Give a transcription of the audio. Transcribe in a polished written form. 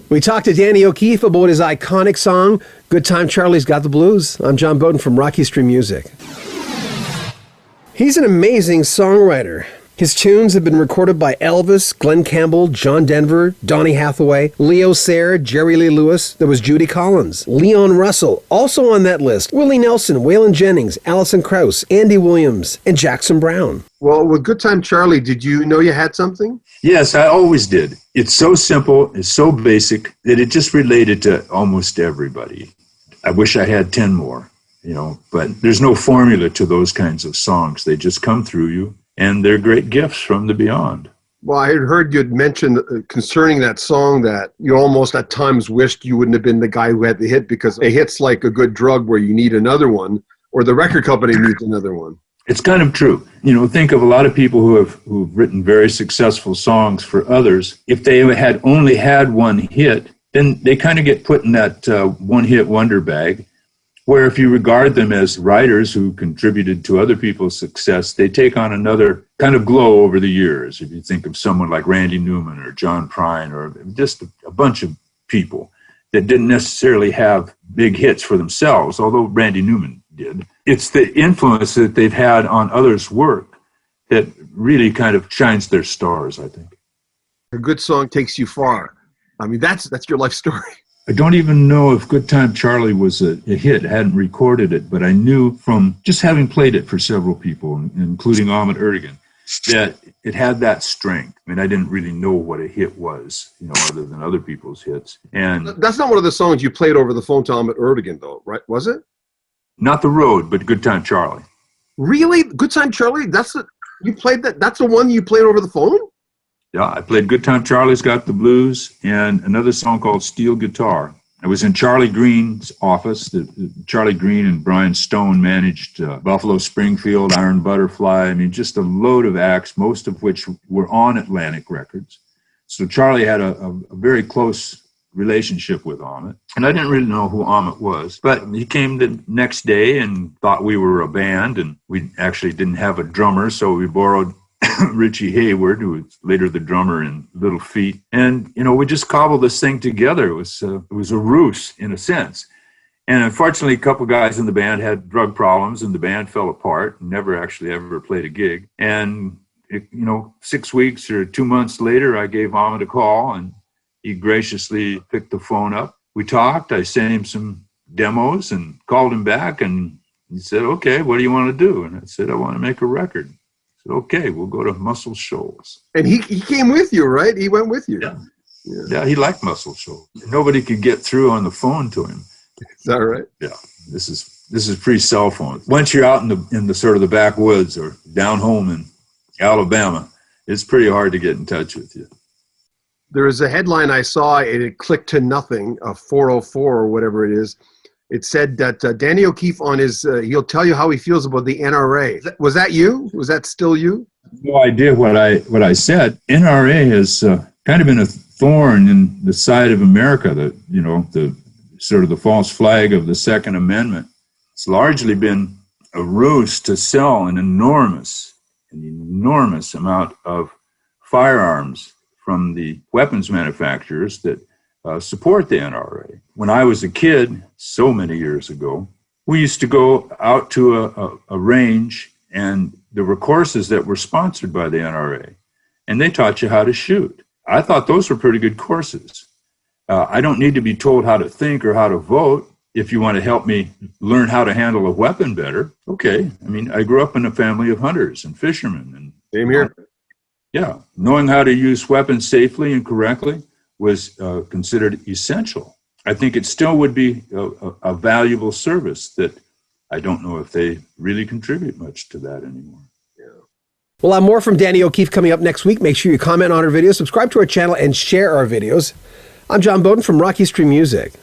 We talked to Danny O'Keefe about his iconic song, Good Time Charlie's Got the Blues. I'm John Beaudin from Rocky Street Music. He's an amazing songwriter. His tunes have been recorded by Elvis, Glenn Campbell, John Denver, Donny Hathaway, Leo Sayer, Jerry Lee Lewis. There was Judy Collins, Leon Russell, also on that list, Willie Nelson, Waylon Jennings, Alison Krauss, Andy Williams, and Jackson Browne. Well, with Good Time Charlie, did you know you had something? Yes, I always did. It's so simple, it's so basic that it just related to almost everybody. I wish I had 10 more, but there's no formula to those kinds of songs. They just come through you, and they're great gifts from the beyond. Well, I had heard you had mentioned concerning that song that you almost at times wished you wouldn't have been the guy who had the hit, because a hit's like a good drug where you need another one, or the record company needs another one. It's kind of true. Think of a lot of people who've written very successful songs for others. If they had only had one hit, then they kind of get put in that one-hit wonder bag, where if you regard them as writers who contributed to other people's success, they take on another kind of glow over the years. If you think of someone like Randy Newman or John Prine or just a bunch of people that didn't necessarily have big hits for themselves, although Randy Newman did. It's the influence that they've had on others' work that really kind of shines their stars, I think. A good song takes you far. I mean, that's your life story. I don't even know if Good Time Charlie was a hit. I hadn't recorded it, but I knew from just having played it for several people, including Ahmet Ertegun, that it had that strength. I mean, I didn't really know what a hit was, other than other people's hits. And that's not one of the songs you played over the phone to Ahmet Ertegun, though, right? Was it? Not The Road, but Good Time Charlie. Really? Good Time Charlie? You played that? That's the one you played over the phone? Yeah, I played Good Time Charlie's Got the Blues and another song called Steel Guitar. I was in Charlie Green's office. Charlie Green and Brian Stone managed Buffalo Springfield, Iron Butterfly. I mean, just a load of acts, most of which were on Atlantic Records. So Charlie had a very close relationship with Ahmet. And I didn't really know who Ahmet was, but he came the next day and thought we were a band, and we actually didn't have a drummer, so we borrowed Richie Hayward, who was later the drummer in Little Feat. And, we just cobbled this thing together. It was a ruse, in a sense. And unfortunately, a couple guys in the band had drug problems, and the band fell apart and never actually ever played a gig. And, 6 weeks or 2 months later, I gave Ahmet a call, and he graciously picked the phone up. We talked. I sent him some demos and called him back, and he said, "Okay, what do you want to do?" And I said, "I want to make a record." I said, "Okay, we'll go to Muscle Shoals." And he came with you, right? He went with you. Yeah, he liked Muscle Shoals. Nobody could get through on the phone to him. Is that right? Yeah, this is pre-cell phone. Once you're out in the sort of the backwoods or down home in Alabama, it's pretty hard to get in touch with you. There is a headline I saw, and it clicked to nothing, 404 or whatever it is. It said that Danny O'Keefe on his, he'll tell you how he feels about the NRA. Was that you? Was that still you? No idea what I said. NRA has kind of been a thorn in the side of America, the sort of the false flag of the Second Amendment. It's largely been a ruse to sell an enormous amount of firearms from the weapons manufacturers that support the NRA. When I was a kid, so many years ago, we used to go out to a range, and there were courses that were sponsored by the NRA, and they taught you how to shoot. I thought those were pretty good courses. I don't need to be told how to think or how to vote. If you want to help me learn how to handle a weapon better, okay. I mean, I grew up in a family of hunters and fishermen. And same here. Yeah, knowing how to use weapons safely and correctly was considered essential. I think it still would be a valuable service that I don't know if they really contribute much to that anymore. Yeah. We'll have more from Danny O'Keefe coming up next week. Make sure you comment on our videos, subscribe to our channel, and share our videos. I'm John Beaudin from Rocky Street Music.